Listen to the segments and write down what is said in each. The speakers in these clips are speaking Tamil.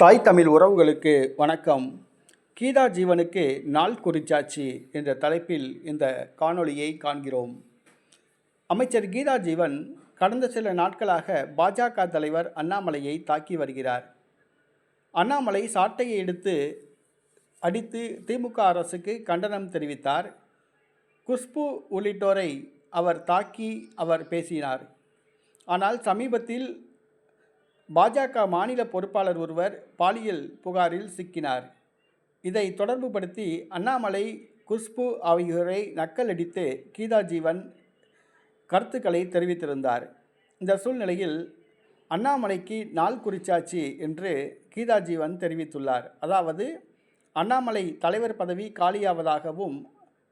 தாய் தமிழ் உறவுகளுக்கு வணக்கம். கீதா ஜீவனுக்கு நாள் குறிச்சாச்சு என்ற தலைப்பில் இந்த காணொளியை காண்கிறோம். அமைச்சர் கீதா ஜீவன் கடந்த சில நாட்களாக பாஜக தலைவர் அண்ணாமலையை தாக்கி வருகிறார். அண்ணாமலை சாட்டையை எடுத்து அடித்து திமுக அரசுக்கு கண்டனம் தெரிவித்தார். குஷ்பு உள்ளிட்டோரை அவர் தாக்கி பேசினார். ஆனால் சமீபத்தில் பாஜக மாநில பொறுப்பாளர் ஒருவர் பாலியல் புகாரில் சிக்கினார். இதை தொடர்புபடுத்தி அண்ணாமலை, குஷ்பு ஆகியோரை நக்கலடித்து கீதா ஜீவன் கருத்துக்களை தெரிவித்திருந்தார். இந்த சூழ்நிலையில் அண்ணாமலைக்கு நாள் குறிச்சாச்சு என்று கீதா ஜீவன் தெரிவித்துள்ளார். அதாவது அண்ணாமலை தலைவர் பதவி காலியாவதாகவும்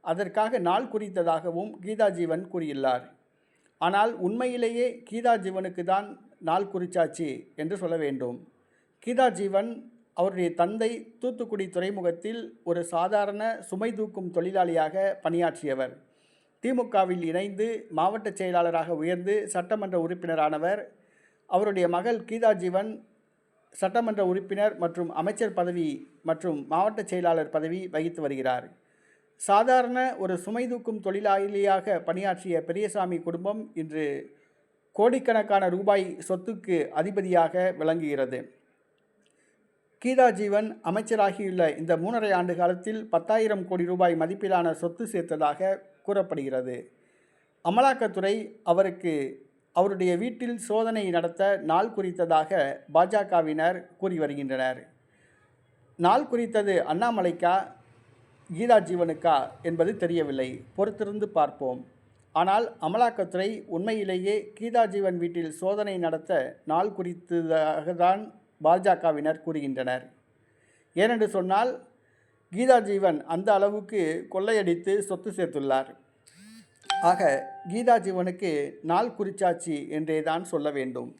அதற்காக நாள் குறித்ததாகவும் கீதா ஜீவன் கூறியுள்ளார். ஆனால் உண்மையிலேயே கீதா ஜீவனுக்கு தான் நாள் குறிச்சாச்சு என்று சொல்ல வேண்டும். கீதா ஜீவன் அவருடைய தந்தை தூத்துக்குடி துறைமுகத்தில் ஒரு சாதாரண சுமை தூக்கும் தொழிலாளியாக பணியாற்றியவர். திமுகவில் இணைந்து மாவட்ட செயலாளராக உயர்ந்து சட்டமன்ற உறுப்பினரானவர். அவருடைய மகள் கீதா ஜீவன் சட்டமன்ற உறுப்பினர் மற்றும் அமைச்சர் பதவி மற்றும் மாவட்ட செயலாளர் பதவி வகித்து வருகிறார். சாதாரண ஒரு சுமை தூக்கும் தொழிலாளியாக பணியாற்றிய பெரியசாமி குடும்பம் இன்று கோடிக்கணக்கான ரூபாய் சொத்துக்கு அதிபதியாக விளங்குகிறது. கீதா ஜீவன் அமைச்சராகியுள்ள இந்த 3.5 ஆண்டு காலத்தில் 10,000 கோடி ரூபாய் மதிப்பிலான சொத்து சேர்த்ததாக கூறப்படுகிறது. அமலாக்கத்துறை அவருக்கு அவருடைய வீட்டில் சோதனை நடத்த நாள் குறித்ததாக பாஜகவினர் கூறி வருகின்றனர். நாள் குறித்தது அண்ணாமலைக்கா கீதா ஜீவனுக்கா என்பது தெரியவில்லை. பொறுத்திருந்து பார்ப்போம். ஆனால் அமலாக்கத்துறை உண்மையிலேயே கீதா ஜீவன் வீட்டில் சோதனை நடத்த நாள் குறித்ததாக தான் பாஜகவினர் கூறுகின்றனர். ஏனென்று சொன்னால் கீதா ஜீவன் அந்த அளவுக்கு கொள்ளையடித்து சொத்து சேர்த்துள்ளார். ஆக கீதா ஜீவனுக்கு நாள் குறிச்சாச்சு என்றே தான் சொல்ல வேண்டும்.